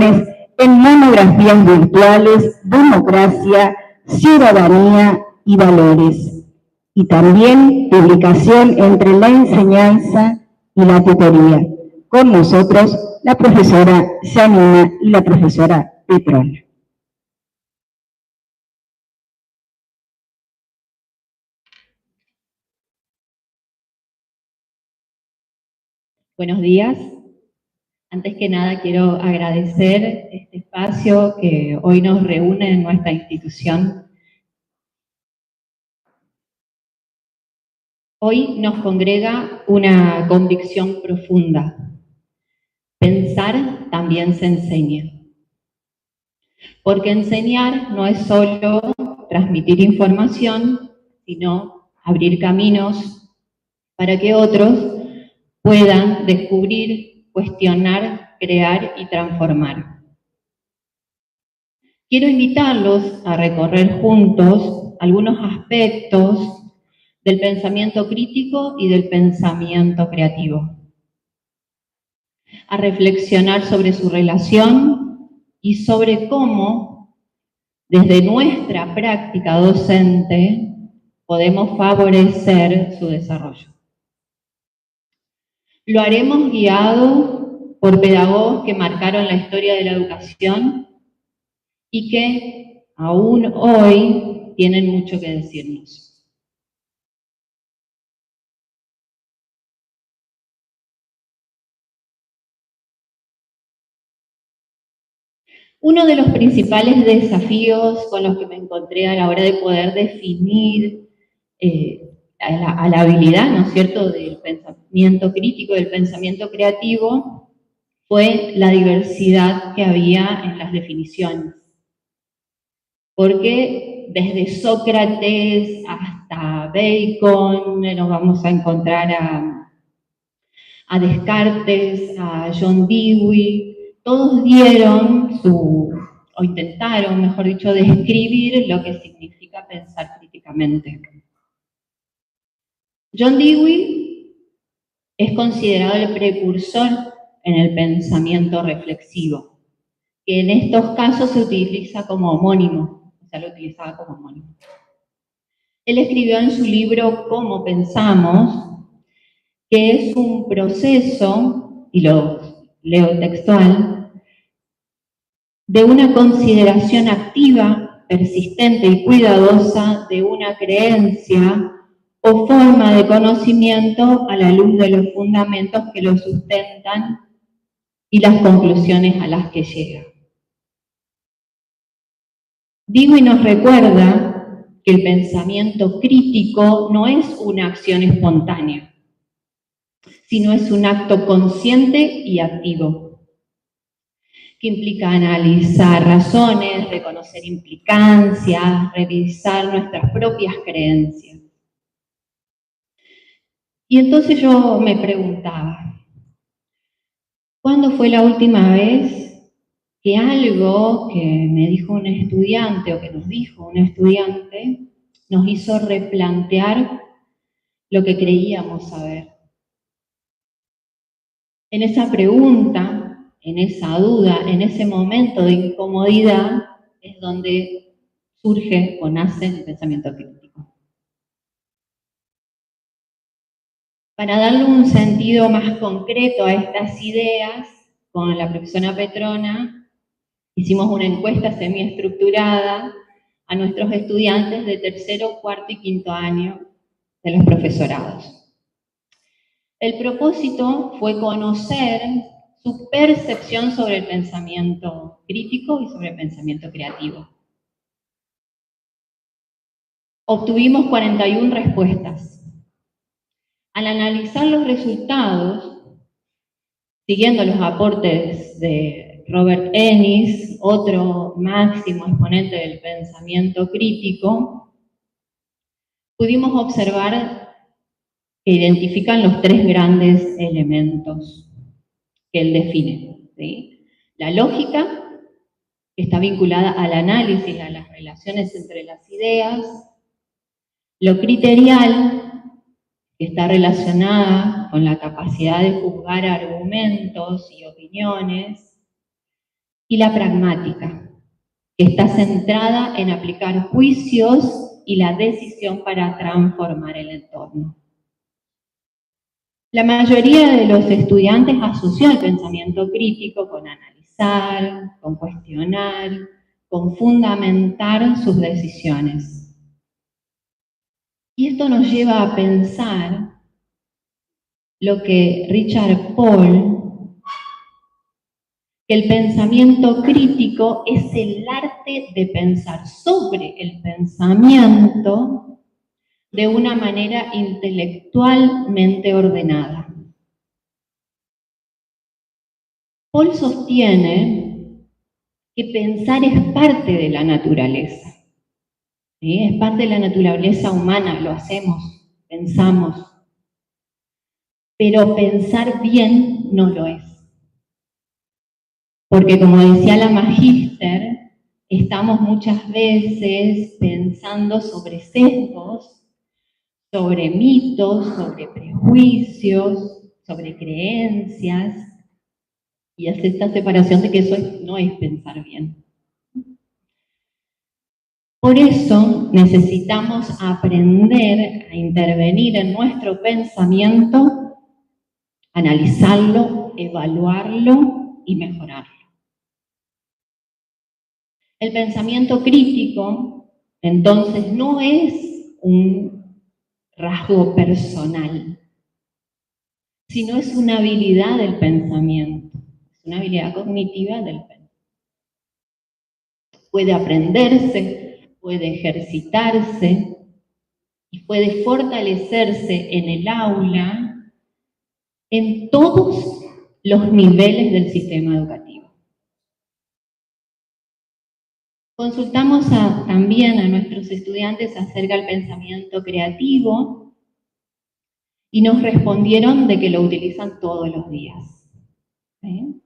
en monografías virtuales, democracia, ciudadanía y valores. Y también publicación entre la enseñanza y la tutoría. Con nosotros, la profesora Janina y la profesora Petrona. Buenos días. Antes que nada quiero agradecer este espacio que hoy nos reúne en nuestra institución. Hoy nos congrega una convicción profunda. Pensar también se enseña. Porque enseñar no es solo transmitir información, sino abrir caminos para que otros puedan descubrir, cuestionar, crear y transformar. Quiero invitarlos a recorrer juntos algunos aspectos del pensamiento crítico y del pensamiento creativo, a reflexionar sobre su relación y sobre cómo, desde nuestra práctica docente, podemos favorecer su desarrollo. Lo haremos guiado por pedagogos que marcaron la historia de la educación y que aún hoy tienen mucho que decirnos. Uno de los principales desafíos con los que me encontré a la hora de poder definir a la habilidad, ¿no es cierto?, del pensamiento crítico, del pensamiento creativo, fue la diversidad que había en las definiciones. Porque desde Sócrates hasta Bacon nos vamos a encontrar a Descartes, a John Dewey, todos dieron o intentaron, mejor dicho, describir lo que significa pensar críticamente. John Dewey es considerado el precursor en el pensamiento reflexivo, que en estos casos se utiliza como homónimo, o sea, lo utilizaba como homónimo. Él escribió en su libro Cómo pensamos, que es un proceso, y lo leo textual, de una consideración activa, persistente y cuidadosa de una creencia o forma de conocimiento a la luz de los fundamentos que lo sustentan y las conclusiones a las que llega. Dewey nos recuerda que el pensamiento crítico no es una acción espontánea, sino es un acto consciente y activo, que implica analizar razones, reconocer implicancias, revisar nuestras propias creencias. Y entonces yo me preguntaba, ¿cuándo fue la última vez que algo que me dijo un estudiante o que nos dijo un estudiante nos hizo replantear lo que creíamos saber? En esa pregunta, en esa duda, en ese momento de incomodidad, es donde surge o nace el pensamiento crítico. Para darle un sentido más concreto a estas ideas, con la profesora Petrona, hicimos una encuesta semiestructurada a nuestros estudiantes de tercero, cuarto y quinto año de los profesorados. El propósito fue conocer su percepción sobre el pensamiento crítico y sobre el pensamiento creativo. Obtuvimos 41 respuestas. Al analizar los resultados, siguiendo los aportes de Robert Ennis, otro máximo exponente del pensamiento crítico, pudimos observar que identifican los tres grandes elementos que él define, ¿sí? La lógica, que está vinculada al análisis, a las relaciones entre las ideas; lo criterial, que está relacionada con la capacidad de juzgar argumentos y opiniones; y la pragmática, que está centrada en aplicar juicios y la decisión para transformar el entorno. La mayoría de los estudiantes asoció el pensamiento crítico con analizar, con cuestionar, con fundamentar sus decisiones. Y esto nos lleva a pensar lo que Richard Paul, que el pensamiento crítico es el arte de pensar sobre el pensamiento de una manera intelectualmente ordenada. Paul sostiene que pensar es parte de la naturaleza. ¿Sí? Es parte de la naturaleza humana, lo hacemos, pensamos. Pero pensar bien no lo es. Porque como decía la Magíster, estamos muchas veces pensando sobre sesgos, sobre mitos, sobre prejuicios, sobre creencias, y hace esta separación de que eso no es pensar bien. Por eso necesitamos aprender a intervenir en nuestro pensamiento, analizarlo, evaluarlo y mejorarlo. El pensamiento crítico, entonces, no es un rasgo personal, sino es una habilidad del pensamiento, es una habilidad cognitiva del pensamiento. Puede aprenderse, puede ejercitarse y puede fortalecerse en el aula en todos los niveles del sistema educativo. Consultamos también a nuestros estudiantes acerca del pensamiento creativo y nos respondieron de que lo utilizan todos los días. ¿Sí?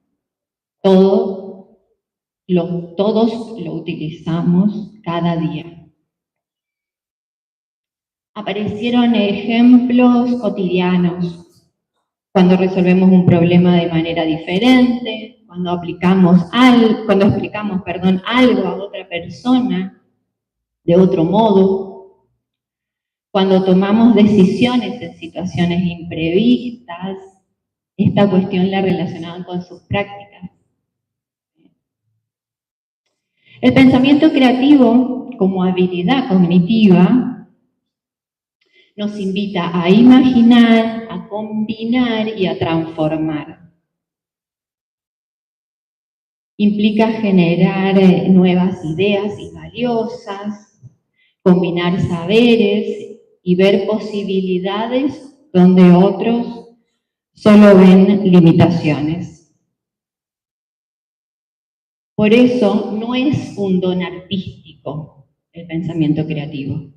Todos lo utilizamos cada día. Aparecieron ejemplos cotidianos, cuando resolvemos un problema de manera diferente, cuando explicamos algo a otra persona de otro modo, cuando tomamos decisiones en situaciones imprevistas. Esta cuestión la relacionaban con sus prácticas. El pensamiento creativo, como habilidad cognitiva, nos invita a imaginar, a combinar y a transformar. Implica generar nuevas ideas y valiosas, combinar saberes y ver posibilidades donde otros solo ven limitaciones. Por eso no es un don artístico el pensamiento creativo.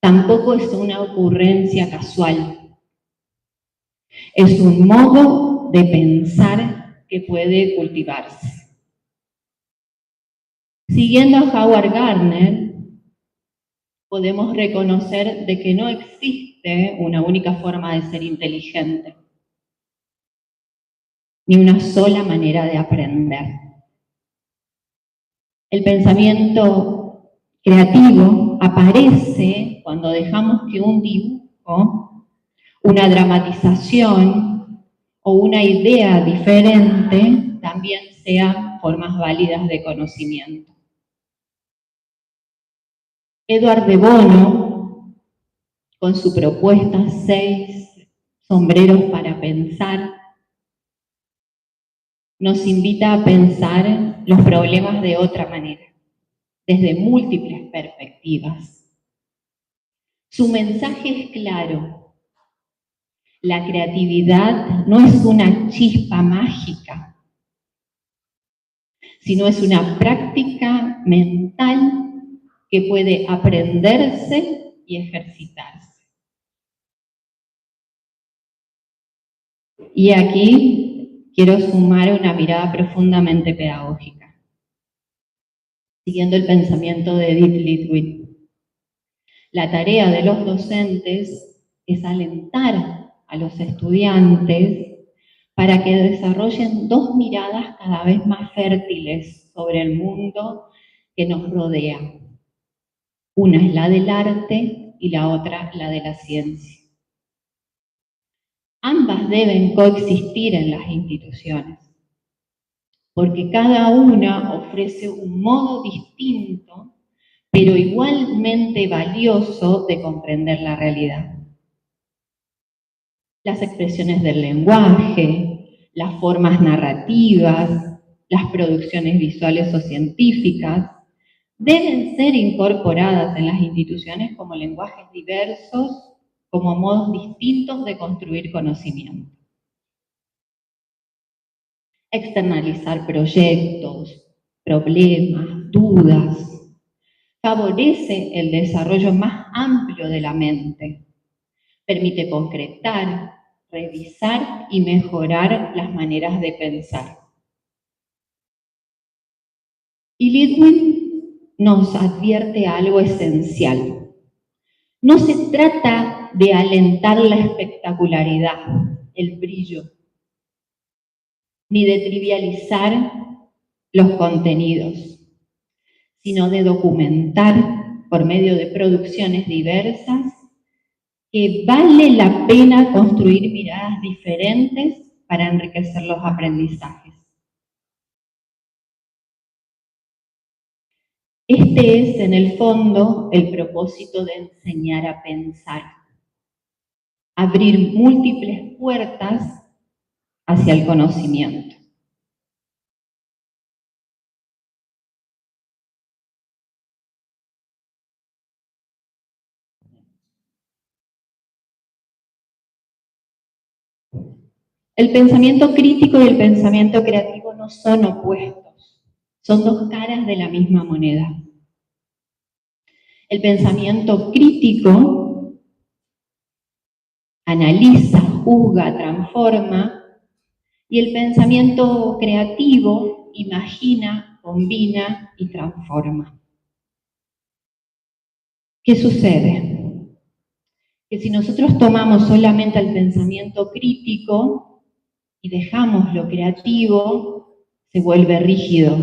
Tampoco es una ocurrencia casual. Es un modo de pensar que puede cultivarse. Siguiendo a Howard Gardner, podemos reconocer de que no existe una única forma de ser inteligente, ni una sola manera de aprender. El pensamiento creativo aparece cuando dejamos que un dibujo, una dramatización o una idea diferente también sean formas válidas de conocimiento. Edward de Bono, con su propuesta 6 sombreros para pensar, nos invita a pensar los problemas de otra manera, desde múltiples perspectivas. Su mensaje es claro. La creatividad no es una chispa mágica, sino es una práctica mental que puede aprenderse y ejercitarse. Y aquí quiero sumar una mirada profundamente pedagógica, siguiendo el pensamiento de Edith Litwin. La tarea de los docentes es alentar a los estudiantes para que desarrollen dos miradas cada vez más fértiles sobre el mundo que nos rodea. Una es la del arte y la otra la de la ciencia. Ambas deben coexistir en las instituciones, porque cada una ofrece un modo distinto, pero igualmente valioso de comprender la realidad. Las expresiones del lenguaje, las formas narrativas, las producciones visuales o científicas, deben ser incorporadas en las instituciones como lenguajes diversos, como modos distintos de construir conocimiento. Externalizar proyectos, problemas, dudas, favorece el desarrollo más amplio de la mente, permite concretar, revisar y mejorar las maneras de pensar. Y Lidwin nos advierte algo esencial. No se trata de alentar la espectacularidad, el brillo, ni de trivializar los contenidos, sino de documentar por medio de producciones diversas que vale la pena construir miradas diferentes para enriquecer los aprendizajes. Este es, en el fondo, el propósito de enseñar a pensar. Abrir múltiples puertas hacia el conocimiento. El pensamiento crítico y el pensamiento creativo no son opuestos, son dos caras de la misma moneda. El pensamiento crítico analiza, juzga, transforma, y el pensamiento creativo imagina, combina y transforma. ¿Qué sucede? Que si nosotros tomamos solamente el pensamiento crítico y dejamos lo creativo, se vuelve rígido.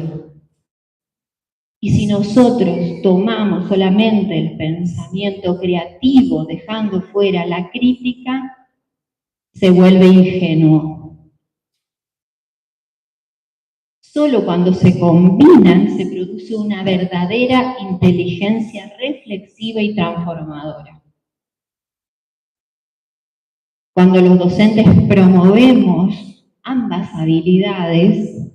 Y si nosotros tomamos solamente el pensamiento creativo, dejando fuera la crítica, se vuelve ingenuo. Solo cuando se combinan se produce una verdadera inteligencia reflexiva y transformadora. Cuando los docentes promovemos ambas habilidades,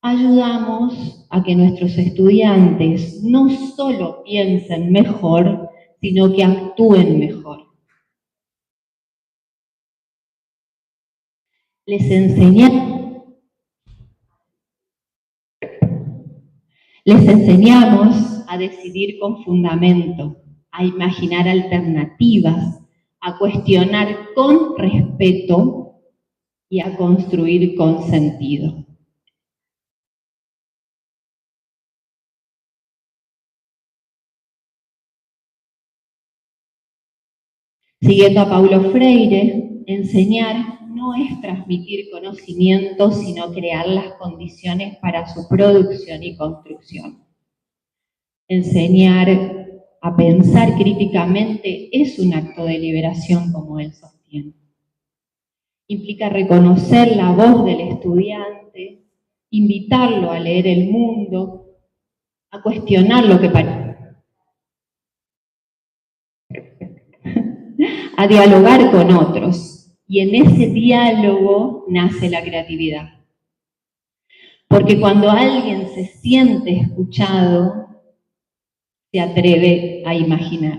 ayudamos a que nuestros estudiantes no solo piensen mejor, sino que actúen mejor. Les enseñamos a decidir con fundamento, a imaginar alternativas, a cuestionar con respeto y a construir con sentido. Siguiendo a Paulo Freire, enseñar no es transmitir conocimiento, sino crear las condiciones para su producción y construcción. Enseñar a pensar críticamente es un acto de liberación, como él sostiene. Implica reconocer la voz del estudiante, invitarlo a leer el mundo, a cuestionar lo que parece, a dialogar con otros. Y en ese diálogo nace la creatividad. Porque cuando alguien se siente escuchado, se atreve a imaginar.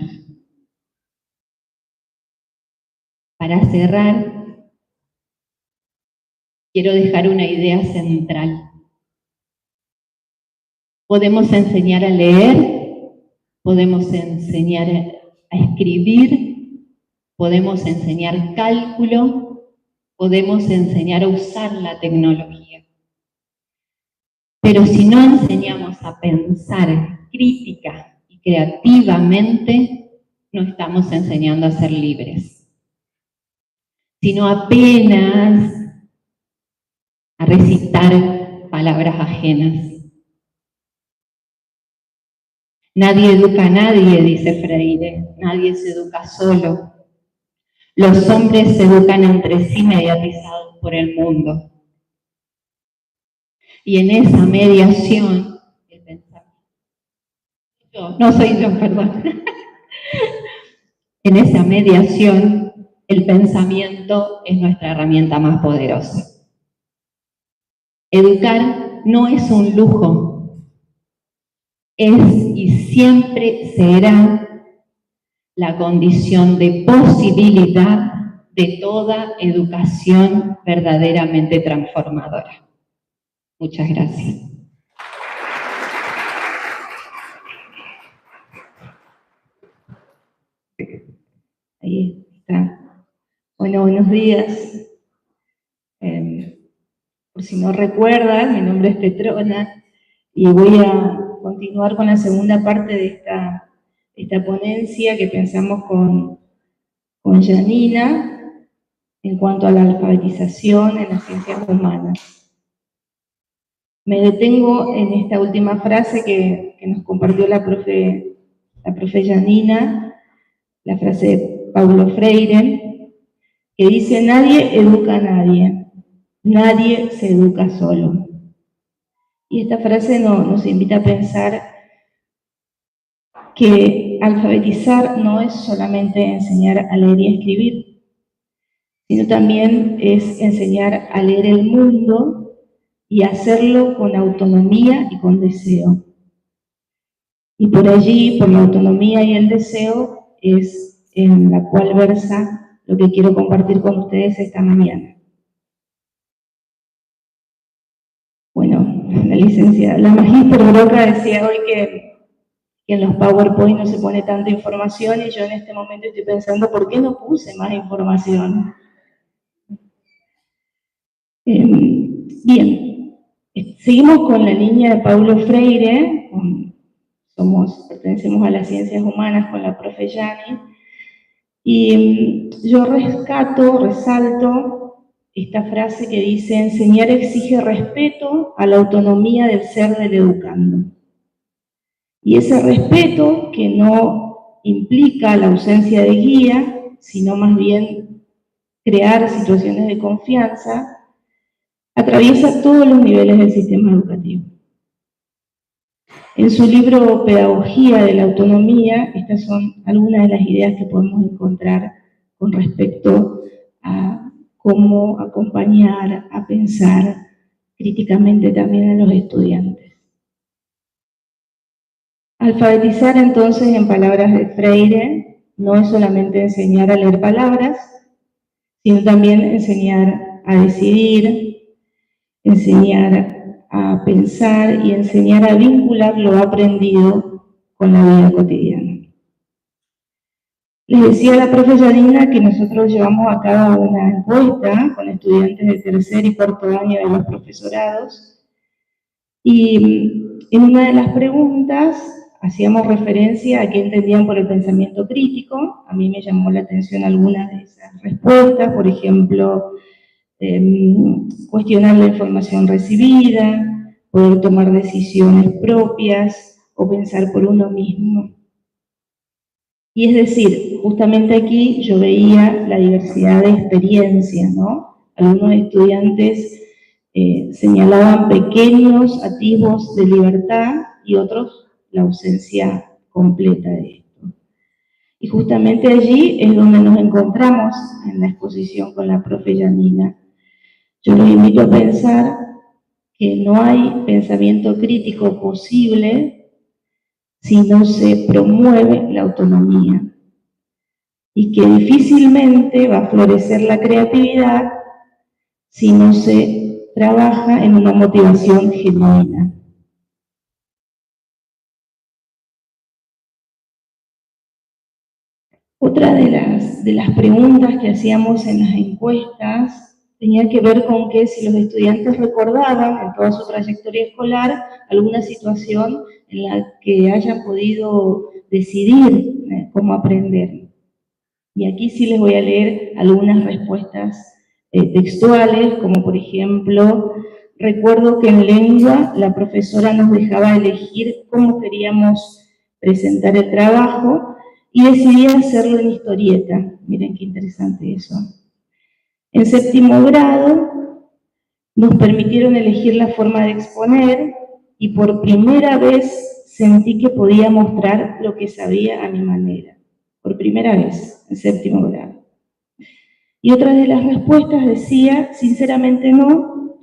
Para cerrar, quiero dejar una idea central. Podemos enseñar a leer, podemos enseñar a escribir, podemos enseñar cálculo, podemos enseñar a usar la tecnología. Pero si no enseñamos a pensar crítica y creativamente, no estamos enseñando a ser libres. Sino apenas a recitar palabras ajenas. Nadie educa a nadie, dice Freire, nadie se educa solo. Los hombres se educan entre sí mediatizados por el mundo. Y en esa mediación, el pensamiento, perdón. En esa mediación, el pensamiento es nuestra herramienta más poderosa. Educar no es un lujo, es y siempre será la condición de posibilidad de toda educación verdaderamente transformadora. Muchas gracias. Ahí está. Bueno, buenos días. Por si no recuerdan, mi nombre es Petrona y voy a continuar con la segunda parte de esta ponencia que pensamos con Janina en cuanto a la alfabetización en las ciencias humanas. Me detengo en esta última frase que nos compartió la profe Janina, la frase de Paulo Freire, que dice: nadie educa a nadie, nadie se educa solo. Y esta frase nos invita a pensar que alfabetizar no es solamente enseñar a leer y a escribir, sino también es enseñar a leer el mundo y hacerlo con autonomía y con deseo. Y por allí, por la autonomía y el deseo, es en la cual versa lo que quiero compartir con ustedes esta mañana. Bueno, la magíster Broca decía hoy que en los PowerPoint no se pone tanta información, y yo en este momento estoy pensando, ¿por qué no puse más información? Bien, seguimos con la línea de Paulo Freire, pertenecemos a las ciencias humanas con la profe Yani, y yo resalto esta frase que dice: enseñar exige respeto a la autonomía del ser del educando. Y ese respeto, que no implica la ausencia de guía, sino más bien crear situaciones de confianza, atraviesa todos los niveles del sistema educativo. En su libro Pedagogía de la Autonomía, estas son algunas de las ideas que podemos encontrar con respecto a cómo acompañar, a pensar críticamente también a los estudiantes. Alfabetizar, entonces, en palabras de Freire, no es solamente enseñar a leer palabras, sino también enseñar a decidir, enseñar a pensar y enseñar a vincular lo aprendido con la vida cotidiana. Les decía la profe Janina que nosotros llevamos a cabo una encuesta con estudiantes de tercer y cuarto año de los profesorados, y en una de las preguntas hacíamos referencia a qué entendían por el pensamiento crítico. A mí me llamó la atención algunas de esas respuestas, por ejemplo, cuestionar la información recibida, poder tomar decisiones propias o pensar por uno mismo. Y es decir, justamente aquí yo veía la diversidad de experiencias, ¿no? Algunos estudiantes señalaban pequeños atisbos de libertad y otros la ausencia completa de esto. Y justamente allí es donde nos encontramos en la exposición con la profe Janina. Yo los invito a pensar que no hay pensamiento crítico posible si no se promueve la autonomía, y que difícilmente va a florecer la creatividad si no se trabaja en una motivación genuina. Otra de las preguntas que hacíamos en las encuestas tenía que ver con que si los estudiantes recordaban en toda su trayectoria escolar alguna situación en la que hayan podido decidir cómo aprender. Y aquí sí les voy a leer algunas respuestas textuales, como por ejemplo, recuerdo que en lengua la profesora nos dejaba elegir cómo queríamos presentar el trabajo y decidí hacerlo en historieta. Miren qué interesante eso. En séptimo grado nos permitieron elegir la forma de exponer y por primera vez sentí que podía mostrar lo que sabía a mi manera. Por primera vez, en séptimo grado. Y otra de las respuestas decía, sinceramente no,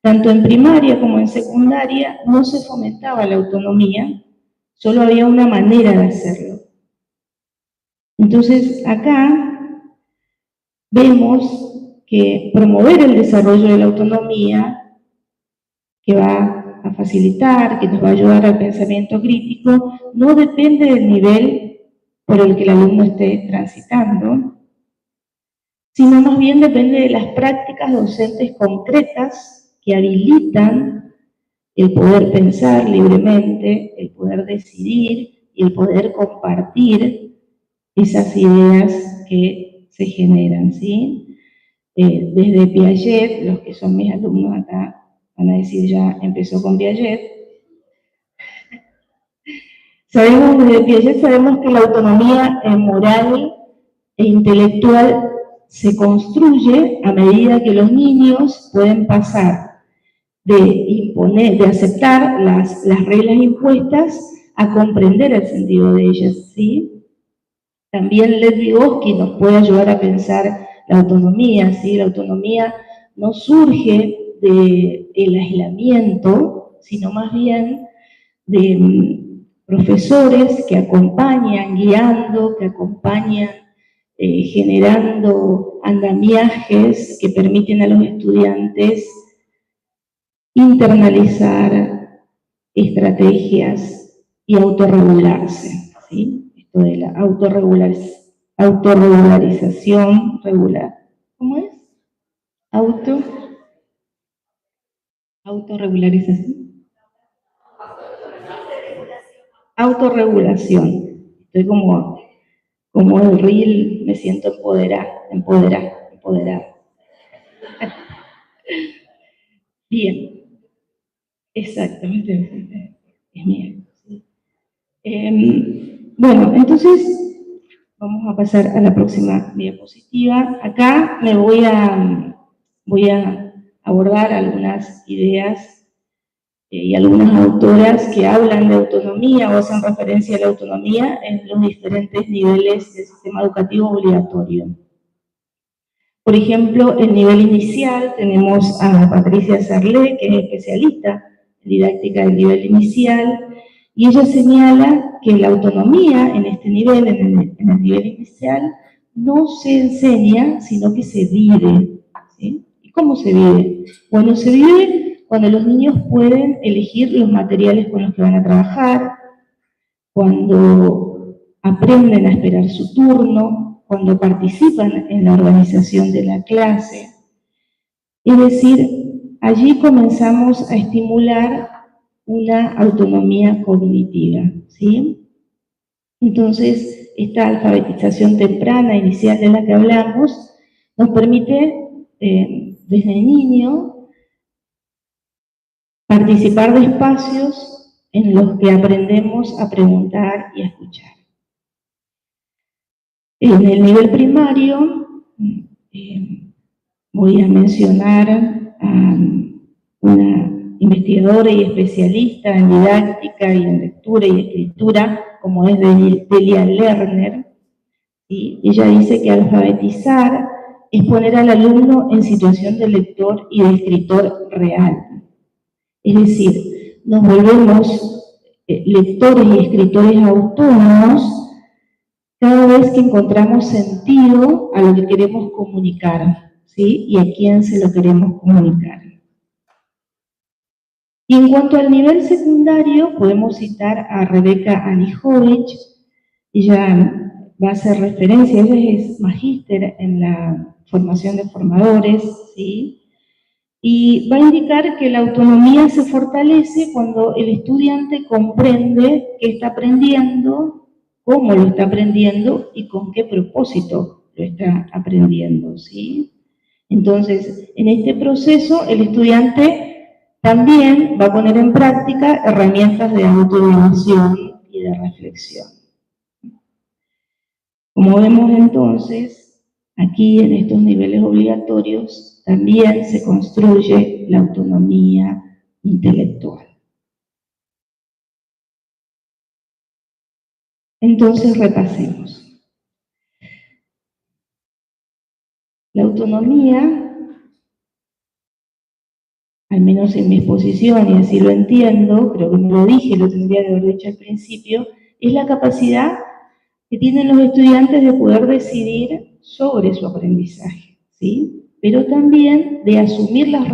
tanto en primaria como en secundaria no se fomentaba la autonomía, solo había una manera de hacerlo. Entonces acá vemos que promover el desarrollo de la autonomía, que va a facilitar, que nos va a ayudar al pensamiento crítico, no depende del nivel por el que el alumno esté transitando, sino más bien depende de las prácticas docentes concretas que habilitan el poder pensar libremente, el poder decidir y el poder compartir esas ideas que se generan, ¿sí? Desde Piaget, los que son mis alumnos acá van a decir ya empezó con Piaget. Desde Piaget sabemos que la autonomía moral e intelectual se construye a medida que los niños pueden pasar de aceptar las reglas impuestas a comprender el sentido de ellas, ¿sí? También Lev Vygotsky nos puede ayudar a pensar la autonomía, ¿sí? La autonomía no surge del aislamiento, sino más bien de profesores que acompañan, guiando, que acompañan, generando andamiajes que permiten a los estudiantes internalizar estrategias y autorregularse, ¿sí? Esto de la autorregularización regular. ¿Cómo es? Autorregularización. Autorregulación. Estoy como el reel, me siento empoderada. Bien. Exactamente, es mía. ¿Sí? Bueno, entonces vamos a pasar a la próxima diapositiva. Acá me voy a abordar algunas ideas y algunas autoras que hablan de autonomía o hacen referencia a la autonomía en los diferentes niveles del sistema educativo obligatorio. Por ejemplo, el nivel inicial tenemos a Patricia Sarlé, que es especialista en didáctica del nivel inicial, y ella señala que la autonomía en este nivel, en el nivel inicial, no se enseña, sino que se vive, ¿sí? ¿Y cómo se vive? Bueno, se vive cuando los niños pueden elegir los materiales con los que van a trabajar, cuando aprenden a esperar su turno, cuando participan en la organización de la clase. Es decir, allí comenzamos a estimular una autonomía cognitiva, ¿sí? Entonces, esta alfabetización temprana, inicial de la que hablamos, nos permite, desde niño, participar de espacios en los que aprendemos a preguntar y a escuchar. En el nivel primario, voy a mencionar a una investigadora y especialista en didáctica y en lectura y escritura, como es Delia Lerner, y ella dice que alfabetizar es poner al alumno en situación de lector y de escritor real. Es decir, nos volvemos lectores y escritores autónomos cada vez que encontramos sentido a lo que queremos comunicar, ¿sí? Y a quién se lo queremos comunicar. Y en cuanto al nivel secundario, podemos citar a Rebeca Anijovic. Ella va a hacer referencia, ella es magíster en la formación de formadores, ¿sí? Y va a indicar que la autonomía se fortalece cuando el estudiante comprende qué está aprendiendo, cómo lo está aprendiendo y con qué propósito lo está aprendiendo, ¿sí? Entonces, en este proceso, el estudiante también va a poner en práctica herramientas de autoevaluación y de reflexión. Como vemos entonces, aquí en estos niveles obligatorios también se construye la autonomía intelectual. Entonces repasemos. La autonomía, al menos en mi exposición, y así lo entiendo, creo que no lo dije, lo tendría que haber dicho al principio, es la capacidad que tienen los estudiantes de poder decidir sobre su aprendizaje, ¿sí? Pero también de asumir la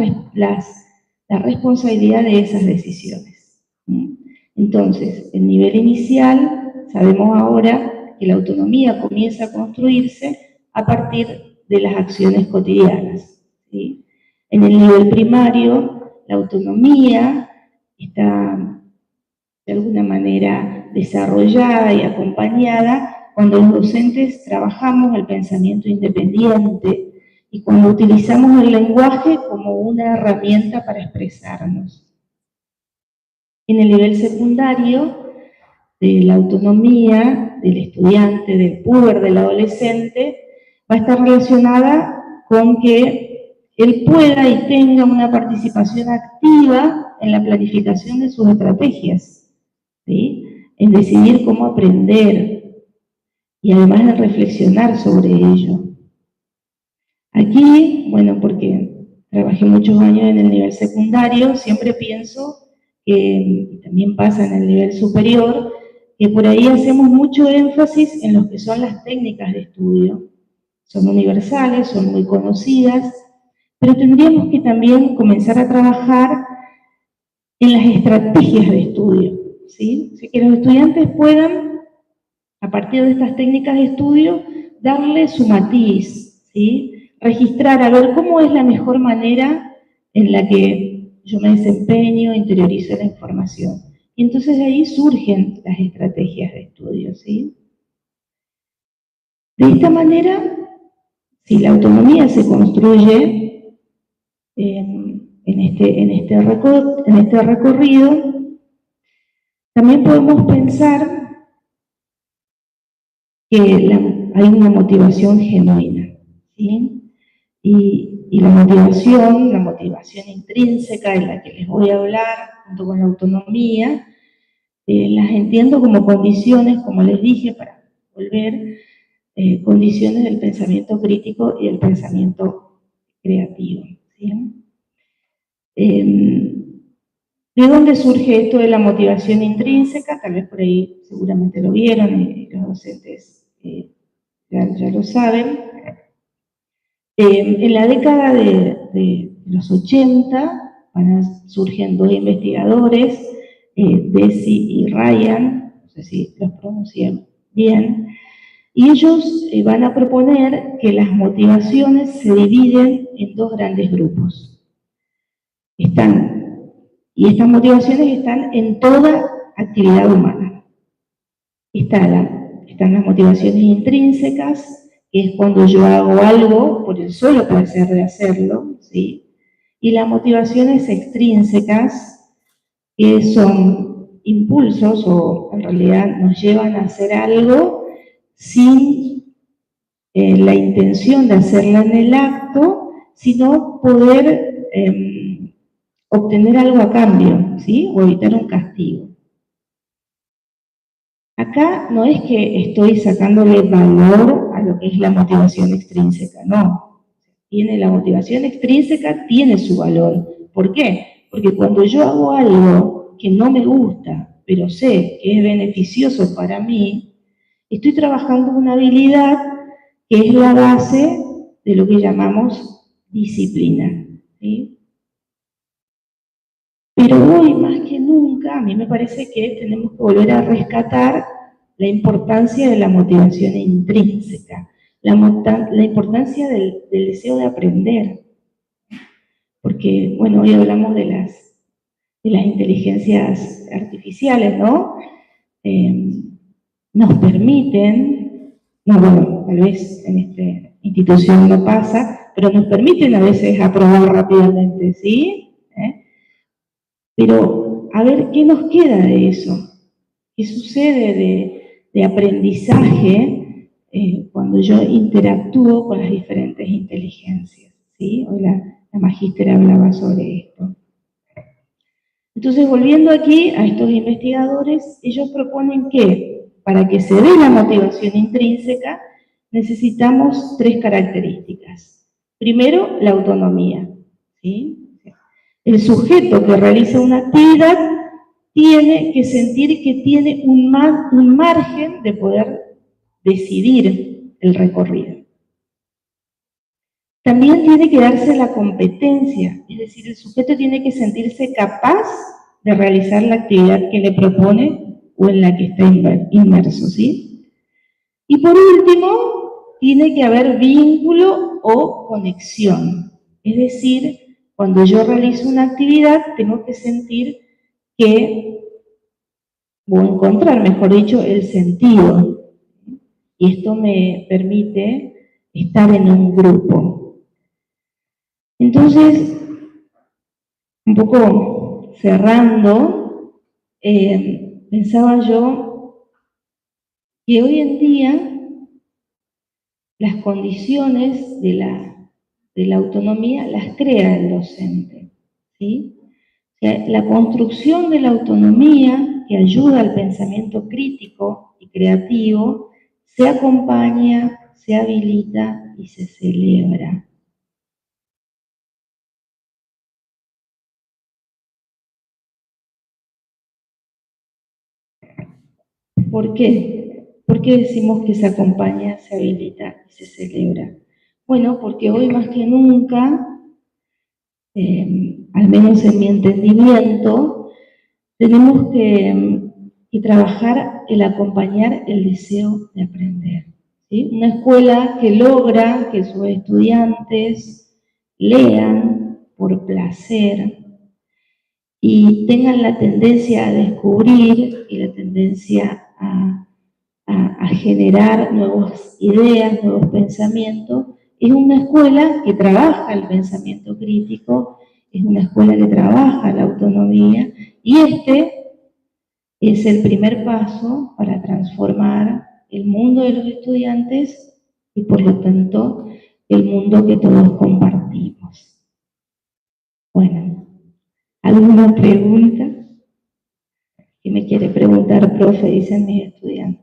responsabilidad de esas decisiones. ¿Sí? Entonces, el nivel inicial, sabemos ahora que la autonomía comienza a construirse a partir de las acciones cotidianas, ¿sí? En el nivel primario, la autonomía está de alguna manera desarrollada y acompañada cuando los docentes trabajamos el pensamiento independiente y cuando utilizamos el lenguaje como una herramienta para expresarnos. En el nivel secundario, de la autonomía del estudiante, del puber, del adolescente, va a estar relacionada con que él pueda y tenga una participación activa en la planificación de sus estrategias, ¿sí? En decidir cómo aprender y además en reflexionar sobre ello. Aquí, bueno, porque trabajé muchos años en el nivel secundario, siempre pienso que, y también pasa en el nivel superior, que por ahí hacemos mucho énfasis en lo que son las técnicas de estudio. Son universales, son muy conocidas, pero tendríamos que también comenzar a trabajar en las estrategias de estudio, ¿sí? Así que los estudiantes puedan, a partir de estas técnicas de estudio, darle su matiz, ¿sí? Registrar, a ver cómo es la mejor manera en la que yo me desempeño, interiorizo la información. Y entonces de ahí surgen las estrategias de estudio, ¿sí? De esta manera, si la autonomía se construye en este recorrido, también podemos pensar que hay una motivación genuina, ¿sí? Y la motivación intrínseca de la que les voy a hablar, junto con la autonomía, las entiendo como condiciones, como les dije, para volver, condiciones del pensamiento crítico y del pensamiento creativo, ¿sí? ¿De dónde surge esto de la motivación intrínseca? Tal vez por ahí seguramente lo vieron y los docentes ya lo saben. En la década de los 80 surgen dos investigadores, Deci y Ryan, no sé si los pronuncié bien, y ellos van a proponer que las motivaciones se dividen en dos grandes grupos. Y estas motivaciones están en toda actividad humana. Están las motivaciones intrínsecas, que es cuando yo hago algo por el solo placer de hacerlo, ¿sí? Y las motivaciones extrínsecas, que son impulsos o en realidad nos llevan a hacer algo sin la intención de hacerla en el acto, sino poder obtener algo a cambio, ¿sí? O evitar un castigo. Acá no es que estoy sacándole valor a lo que es la motivación extrínseca, no. La motivación extrínseca tiene su valor. ¿Por qué? Porque cuando yo hago algo que no me gusta, pero sé que es beneficioso para mí, estoy trabajando una habilidad que es la base de lo que llamamos disciplina, ¿sí? Pero hoy, más que nunca, a mí me parece que tenemos que volver a rescatar la importancia de la motivación intrínseca, la importancia del deseo de aprender. Porque, bueno, hoy hablamos de las inteligencias artificiales, ¿no? Nos permiten, no, bueno, tal vez en esta institución no pasa, pero nos permiten a veces aprobar rápidamente, ¿sí? Pero, a ver, ¿qué nos queda de eso? ¿Qué sucede de aprendizaje cuando yo interactúo con las diferentes inteligencias? ¿Sí? Hoy la magíster hablaba sobre esto. Entonces, volviendo aquí a estos investigadores, ellos proponen que para que se dé la motivación intrínseca necesitamos 3 características. Primero, la autonomía, ¿sí? El sujeto que realiza una actividad tiene que sentir que tiene un margen de poder decidir el recorrido. También tiene que darse la competencia, es decir, el sujeto tiene que sentirse capaz de realizar la actividad que le propone o en la que está inmerso, ¿sí? Y por último, tiene que haber vínculo o conexión, es decir, cuando yo realizo una actividad tengo que sentir que, o encontrar, mejor dicho, el sentido, y esto me permite estar en un grupo. Entonces, un poco cerrando, pensaba yo que hoy en día las condiciones de la autonomía las crea el docente, ¿sí? O sea, la construcción de la autonomía que ayuda al pensamiento crítico y creativo se acompaña, se habilita y se celebra. ¿Por qué? ¿Por qué decimos que se acompaña, se habilita y se celebra? Bueno, porque hoy más que nunca, al menos en mi entendimiento, tenemos que trabajar el acompañar el deseo de aprender, ¿sí? Una escuela que logra que sus estudiantes lean por placer y tengan la tendencia a descubrir y la tendencia a generar nuevas ideas, nuevos pensamientos. Es una escuela que trabaja el pensamiento crítico, es una escuela que trabaja la autonomía, y este es el primer paso para transformar el mundo de los estudiantes y por lo tanto el mundo que todos compartimos. Bueno, ¿alguna pregunta? ¿Qué me quiere preguntar, profe? Dicen mis estudiantes.